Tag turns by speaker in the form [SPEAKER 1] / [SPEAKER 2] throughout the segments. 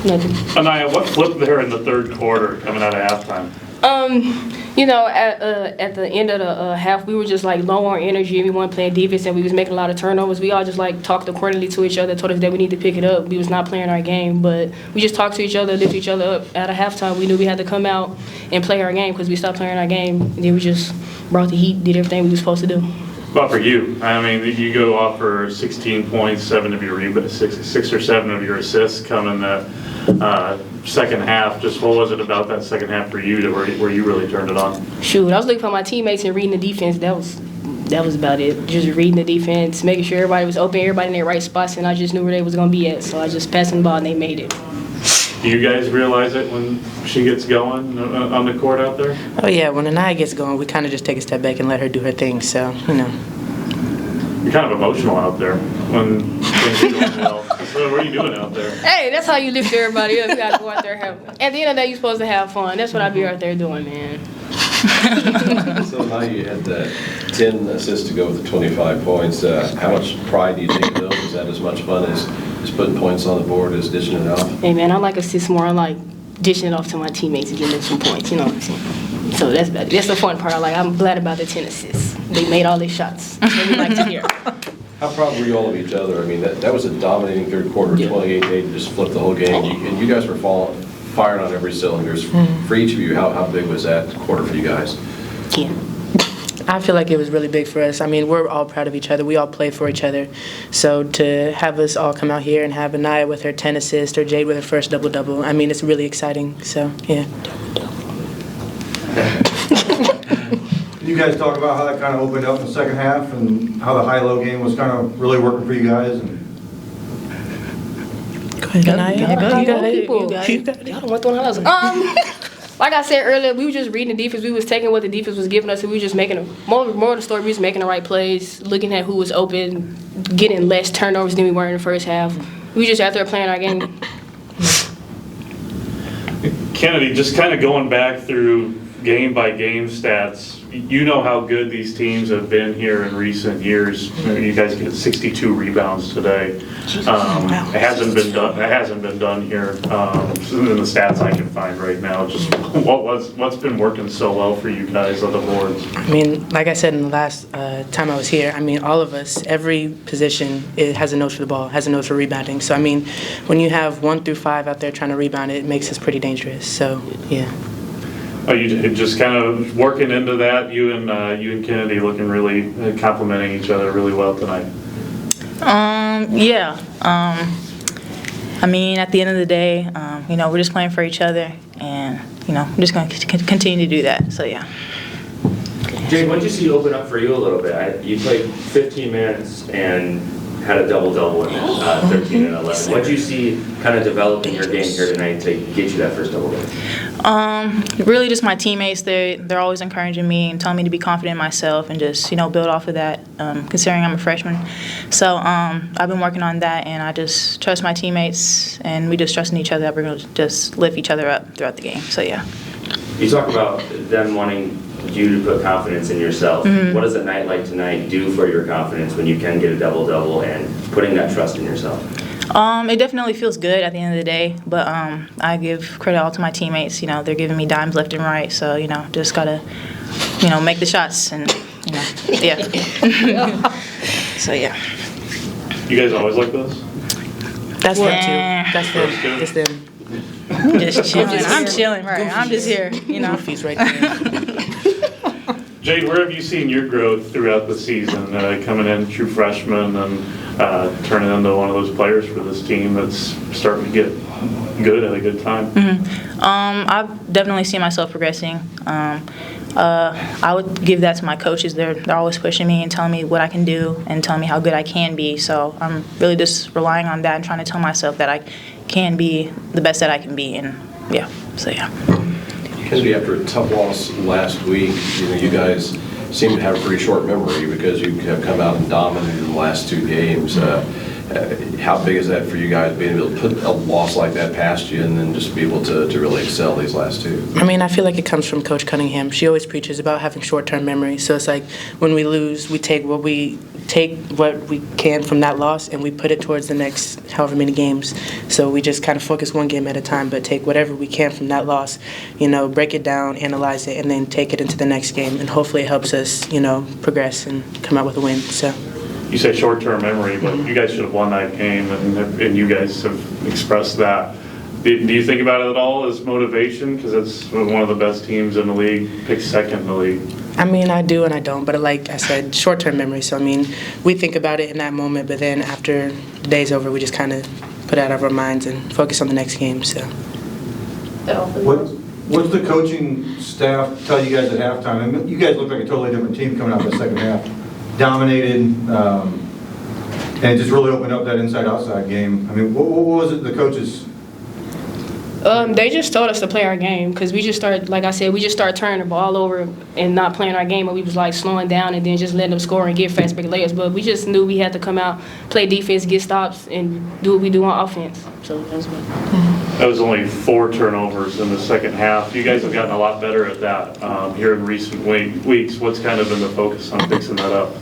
[SPEAKER 1] Nothing.
[SPEAKER 2] Aniya, what flipped there in the third quarter coming out of halftime?
[SPEAKER 1] At the end of the half, we were just like low on energy. Everyone playing defense, and we was making a lot of turnovers. We all just like talked accordingly to each other, told us that we need to pick it up. We was not playing our game, but we just talked to each other, lift each other up. At a halftime, we knew we had to come out and play our game because we stopped playing our game. And then we just brought the heat, did everything we were supposed to do.
[SPEAKER 2] Well, for you, I mean, you go off for 16 points, 7 of your six or 7 of your assists come in the second half. Just what was it about that second half for you where you really turned it on?
[SPEAKER 1] Shoot, I was looking for my teammates and reading the defense. That was about it. Just reading the defense, making sure everybody was open, everybody in their right spots, and I just knew where they was going to be at. So I just passed the ball, and they made it.
[SPEAKER 2] Do you guys realize it when she gets going on the court out there?
[SPEAKER 3] Oh, yeah. When Aniya gets going, we kind of just take a step back and let her do her thing. So,
[SPEAKER 2] You're kind of emotional out there when things are going well. So what are you doing out there?
[SPEAKER 1] Hey, that's how you lift everybody up. You got to go out there and have. At the end of the day, you're supposed to have fun. That's what I be out there doing, man.
[SPEAKER 4] So now you had that 10 assists to go with the 25 points. How much pride do you take in those? Is that as much fun as putting points on the board as dishing it off?
[SPEAKER 1] Hey, man, I like assists more. I like dishing it off to my teammates and getting them some points. You know what I'm saying? So that's the fun part. I'm glad about the 10 assists. They made all their shots. That's what we like to hear.
[SPEAKER 4] How proud were you all of each other? I mean, that was a dominating third quarter, 28-8, just flipped the whole game. And you guys were firing on every cylinders. For each of you, how big was that quarter for you guys?
[SPEAKER 1] Yeah.
[SPEAKER 3] I feel like it was really big for us. I mean, we're all proud of each other. We all play for each other. So to have us all come out here and have Aniya with her 10 assists or Jade with her first double-double, I mean, it's really exciting. So, yeah.
[SPEAKER 5] You guys talk about how that kind of opened up in the second half and how the high-low game was kind of really working for you guys. And
[SPEAKER 3] go ahead, Aniya.
[SPEAKER 1] You got it. Y'all don't want to throw Like I said earlier, we were just reading the defense. We was taking what the defense was giving us, and we were just making more of the story. We was making the right plays, looking at who was open, getting less turnovers than we were in the first half. We were just out there playing our game.
[SPEAKER 2] Kennedy, just kind of going back through game-by-game stats, you know how good these teams have been here in recent years. You guys get 62 rebounds today. It hasn't been done here in the stats I can find right now. Just what's been working so well for you guys on the boards?
[SPEAKER 3] I mean, like I said in the last time I was here, I mean, all of us, every position has a nose for the ball, has a nose for rebounding. So, I mean, when you have 1 through 5 out there trying to rebound, it makes us pretty dangerous. So, yeah.
[SPEAKER 2] Are you just kind of working into that? You and Kennedy looking really complimenting each other really well tonight.
[SPEAKER 6] Yeah. I mean, at the end of the day, we're just playing for each other, and we're just going to continue to do that. So yeah.
[SPEAKER 7] Jade, what did you see open up for you a little bit? You played 15 minutes and had a double-double in it, 13 and 11. What did you see kind of develop in your game here tonight to get you that first double-double?
[SPEAKER 6] Really just my teammates. They're always encouraging me and telling me to be confident in myself and just, build off of that, considering I'm a freshman. So I've been working on that, and I just trust my teammates, and we just trust in each other that we're going to just lift each other up throughout the game. So, yeah.
[SPEAKER 7] You talk about them wanting you to put confidence in yourself. Mm-hmm. What does a night like tonight do for your confidence when you can get a double-double and putting that trust in yourself?
[SPEAKER 6] It definitely feels good at the end of the day, but I give credit all to my teammates. They're giving me dimes left and right, so, just got to, make the shots and, yeah. So, yeah.
[SPEAKER 2] You guys always like this?
[SPEAKER 3] That's them, too. That's them. It's them.
[SPEAKER 6] Just chilling. I'm chilling, right? I'm just here,
[SPEAKER 3] Goofy's right there.
[SPEAKER 2] Jade, where have you seen your growth throughout the season, coming in true freshman and turning into one of those players for this team that's starting to get good at a good time?
[SPEAKER 6] Mm-hmm. I've definitely seen myself progressing. I would give that to my coaches. They're always pushing me and telling me what I can do and telling me how good I can be. So I'm really just relying on that and trying to tell myself that I can be the best that I can be. And yeah, so yeah.
[SPEAKER 4] Kennedy, after a tough loss last week, you guys seem to have a pretty short memory because you have come out and dominated in the last 2 games. How big is that for you guys, being able to put a loss like that past you and then just be able to really excel these last two?
[SPEAKER 3] I mean, I feel like it comes from Coach Cunningham. She always preaches about having short-term memory. So it's like when we lose, we take what we can from that loss and we put it towards the next however many games. So we just kind of focus one game at a time, but take whatever we can from that loss, break it down, analyze it, and then take it into the next game. And hopefully it helps us, progress and come out with a win. So.
[SPEAKER 2] You say short-term memory, but you guys should have won that game, and you guys have expressed that. Do you think about it at all as motivation? Because it's one of the best teams in the league, picked second in the league.
[SPEAKER 3] I mean, I do and I don't, but like I said, short-term memory. So, I mean, we think about it in that moment, but then after the day's over, we just kind of put it out of our minds and focus on the next game, so.
[SPEAKER 5] What's the coaching staff tell you guys at halftime? I mean, you guys look like a totally different team coming out of the second half. Dominated, and it just really opened up that inside-outside game. I mean, what was it the coaches?
[SPEAKER 1] They just told us to play our game because we just started, like I said, we just started turning the ball over and not playing our game. But we was like slowing down and then just letting them score and get fast break layups. But we just knew we had to come out, play defense, get stops, and do what we do on offense. So that's what.
[SPEAKER 2] That was only 4 turnovers in the second half. You guys have gotten a lot better at that here in recent weeks. What's kind of been the focus on fixing that up?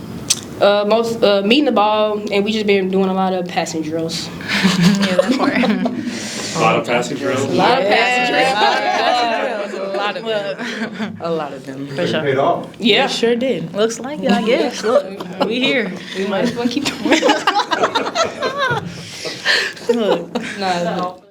[SPEAKER 1] Meeting the ball, and we just been doing a lot of passing drills.
[SPEAKER 6] Yeah, that's right.
[SPEAKER 2] A lot of passing drills?
[SPEAKER 1] A lot of passing drills.
[SPEAKER 3] A lot of them. A lot of them.
[SPEAKER 6] For sure.
[SPEAKER 5] Paid off.
[SPEAKER 1] Yeah.
[SPEAKER 3] It sure did.
[SPEAKER 6] Looks like it, I guess. Look, we here.
[SPEAKER 1] We might as well keep doing it.
[SPEAKER 6] Look.
[SPEAKER 1] No.